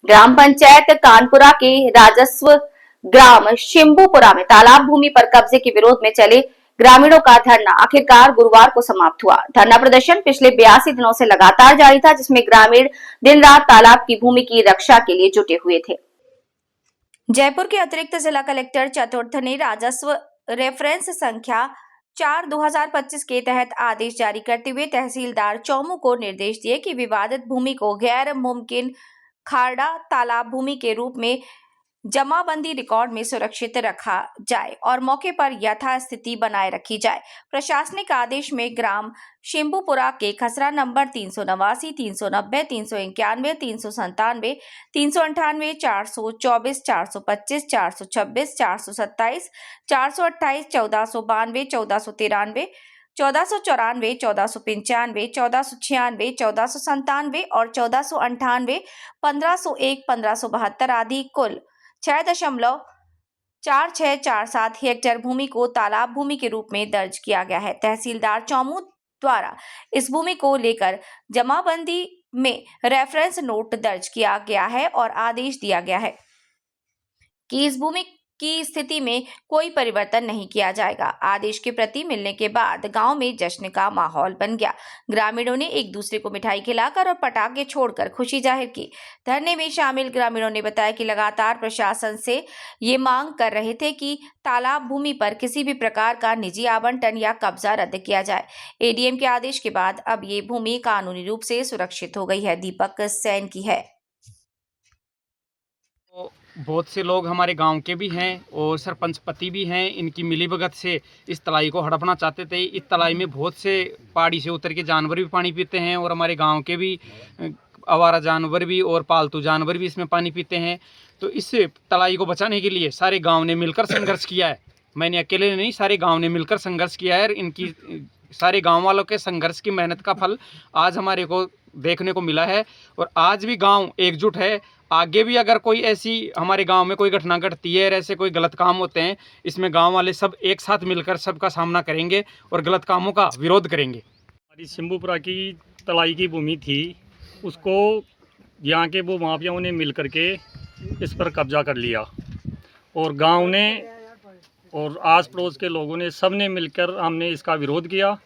ग्राम पंचायत कानपुरा के राजस्व ग्राम शिंबूपुरा में तालाब भूमि पर कब्जे के विरोध में चले ग्रामीणों का धरना आखिरकार गुरुवार को समाप्त हुआ। धरना प्रदर्शन पिछले 82 दिनों से लगातार जारी था, जिसमें ग्रामीण दिन रात तालाब की भूमि की रक्षा के लिए जुटे हुए थे। जयपुर के अतिरिक्त जिला कलेक्टर चतुर्थ ने राजस्व रेफरेंस संख्या 4/2025 के तहत आदेश जारी करते हुए तहसीलदार चौमू को निर्देश दिए कि विवादित भूमि को गैर मुमकिन खाड़ा तालाब भूमि के रूप में जमाबंदी रिकॉर्ड में सुरक्षित रखा जाए और मौके पर यथास्थिति बनाए रखी जाए। प्रशासनिक आदेश में ग्राम शिंबूपुरा के खसरा नंबर 389, 390, 391, 397, 398, 424, 425, 426, 427, 428, 1492, 1493, 1494, 1495, 1496, 1497 और 1498, 1501, 1572 आदि कुल 6.4647 हेक्टेयर भूमि को तालाब भूमि के रूप में दर्ज किया गया है। तहसीलदार चौमू द्वारा इस भूमि को लेकर जमाबंदी में रेफरेंस नोट दर्ज किया गया है और आदेश दिया गया है कि इस भूमि की स्थिति में कोई परिवर्तन नहीं किया जाएगा। आदेश की प्रति मिलने के बाद गांव में जश्न का माहौल बन गया। ग्रामीणों ने एक दूसरे को मिठाई खिलाकर और पटाखे छोड़कर खुशी जाहिर की। धरने में शामिल ग्रामीणों ने बताया कि लगातार प्रशासन से ये मांग कर रहे थे कि तालाब भूमि पर किसी भी प्रकार का निजी आवंटन या कब्जा रद्द किया जाए। एडीएम के आदेश के बाद अब ये भूमि कानूनी रूप से सुरक्षित हो गई है। दीपक सैन की है। बहुत से लोग हमारे गांव के भी हैं और सरपंच पति भी हैं। इनकी मिलीभगत से इस तलाई को हड़पना चाहते थे। इस तलाई में बहुत से पहाड़ी से उतर के जानवर भी पानी पीते हैं और हमारे गांव के भी आवारा जानवर भी और पालतू जानवर भी इसमें पानी पीते हैं। तो इस तलाई को बचाने के लिए सारे गाँव ने मिलकर संघर्ष किया है। मैंने अकेले नहीं, सारे गाँव ने मिलकर संघर्ष किया है। इनकी सारे गाँव वालों के संघर्ष की मेहनत का फल आज हमारे को देखने को मिला है और आज भी गाँव एकजुट है। आगे भी अगर कोई ऐसी हमारे गांव में कोई घटना घटती है, ऐसे कोई गलत काम होते हैं, इसमें गांव वाले सब एक साथ मिलकर सबका सामना करेंगे और गलत कामों का विरोध करेंगे। हमारी शिंबूपुरा की तलाई की भूमि थी, उसको यहाँ के वो माफियाओं ने मिल करके इस पर कब्जा कर लिया और गांव ने और आस पड़ोस के लोगों ने सब ने मिलकर हमने इसका विरोध किया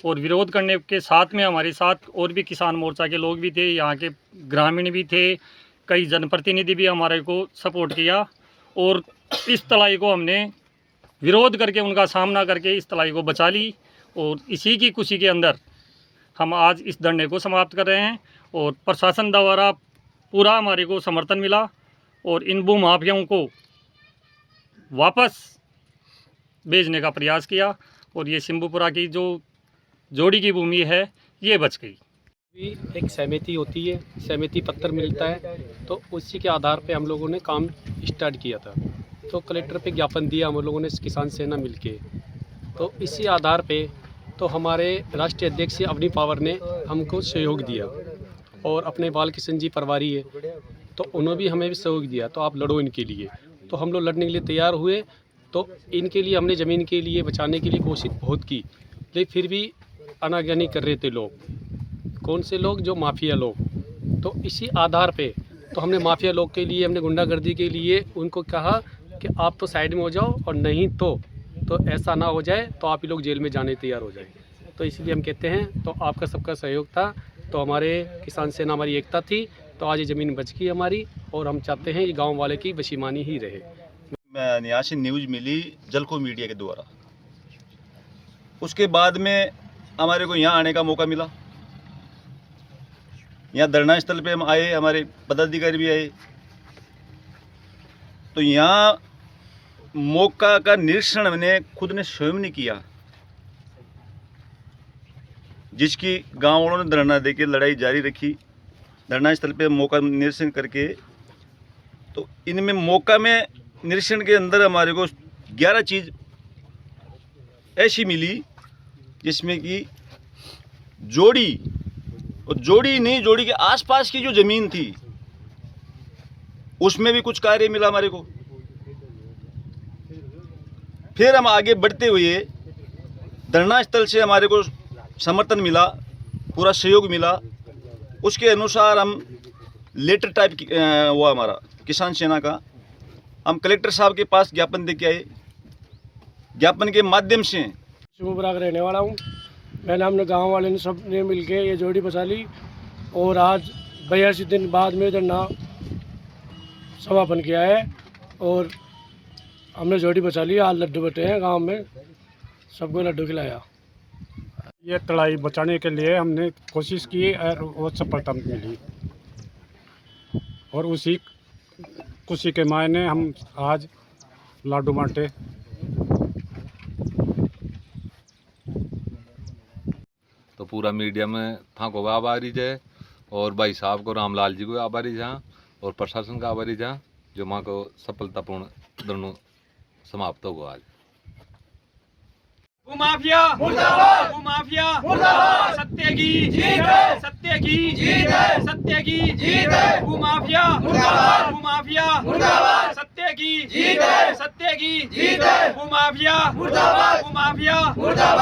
और विरोध करने के साथ में हमारे साथ और भी किसान मोर्चा के लोग भी थे, यहाँ के ग्रामीण भी थे, कई जनप्रतिनिधि भी हमारे को सपोर्ट किया और इस तलाई को हमने विरोध करके उनका सामना करके इस तलाई को बचा ली और इसी की खुशी के अंदर हम आज इस धरने को समाप्त कर रहे हैं और प्रशासन द्वारा पूरा हमारे को समर्थन मिला और इन भू माफियाओं को वापस भेजने का प्रयास किया और ये शिंबूपुरा की जो जोड़ी की भूमि है ये बच गई। एक सहमति होती है, सहमति पत्र मिलता है, तो उसी के आधार पे हम लोगों ने काम स्टार्ट किया था। तो कलेक्टर पे ज्ञापन दिया हम लोगों ने किसान सेना मिलके। तो इसी आधार पे तो हमारे राष्ट्रीय अध्यक्ष अवनी पावर ने हमको सहयोग दिया और अपने बाल किशन जी परवारी है तो उन्होंने भी हमें भी सहयोग दिया। तो आप लड़ो इनके लिए, तो हम लोग लड़ने के लिए तैयार हुए। तो इनके लिए हमने ज़मीन के लिए बचाने के लिए कोशिश बहुत की, लेकिन फिर भी अनाज्ञानी कर रहे थे लोग। कौन से लोग? जो माफिया लोग। तो इसी आधार पे तो हमने माफिया लोग के लिए, हमने गुंडागर्दी के लिए उनको कहा कि आप तो साइड में हो जाओ और नहीं तो ऐसा ना हो जाए तो आप ही लोग जेल में जाने तैयार हो जाए। तो इसलिए हम कहते हैं तो आपका सबका सहयोग था, तो हमारे किसान सेना हमारी एकता थी, तो आज ये ज़मीन बच गई हमारी और हम चाहते हैं ये गाँव वाले की बशीमानी ही रहे। यहाँ से न्यूज़ मिली जलको मीडिया के द्वारा, उसके बाद में हमारे को यहाँ आने का मौका मिला। यहाँ धरना स्थल पे हम आए, हमारे पदाधिकारी भी आए। तो यहाँ मौका का निरीक्षण हमने खुद ने स्वयं ने किया, जिसकी गांव वालों ने धरना देके लड़ाई जारी रखी। धरना स्थल पे मौका निरीक्षण करके तो इनमें मौका में निरीक्षण के अंदर हमारे को 11 चीज़ ऐसी मिली जिसमें कि जोड़ी, और जोड़ी नहीं, जोड़ी के आसपास की जो ज़मीन थी उसमें भी कुछ कार्य मिला हमारे को। फिर हम आगे बढ़ते हुए धरना स्थल से हमारे को समर्थन मिला, पूरा सहयोग मिला। उसके अनुसार हम लेटर टाइप हुआ हमारा किसान सेना का। हम कलेक्टर साहब के पास ज्ञापन दे के आए। ज्ञापन के माध्यम से शिवपुरा का रहने वाला हूँ। मैंने हमने गांव वाले ने सब ने मिल के ये जोड़ी बचा ली और आज 82 दिन बाद में धरना समापन किया है और हमने जोड़ी बचा ली। आज लड्डू बटे हैं गांव में, सबको लड्डू खिलाया। ये तलाई बचाने के लिए हमने कोशिश की और वो सफलता मिली और उसी खुशी के मायने हम आज लाडू बांटे। तो पूरा मीडिया में था को आभारी जय और भाई साहब को रामलाल जी को आभारी जहाँ और प्रशासन का आभारी जहाँ जो माँ को सफलतापूर्ण दोनों समाप्त हो गया आज। भूमाफिया मुर्दाबाद, भूमाफिया मुर्दाबाद, सत्य की जीत है, सत्य की जीत है, सत्य की जीत है, भूमाफिया मुर्दाबाद, भूमाफिया मुर्दाबाद, सत्य की जीत है, सत्य की जीत है, भूमाफिया मुर्दाबाद, भूमाफिया मुर्दाबाद।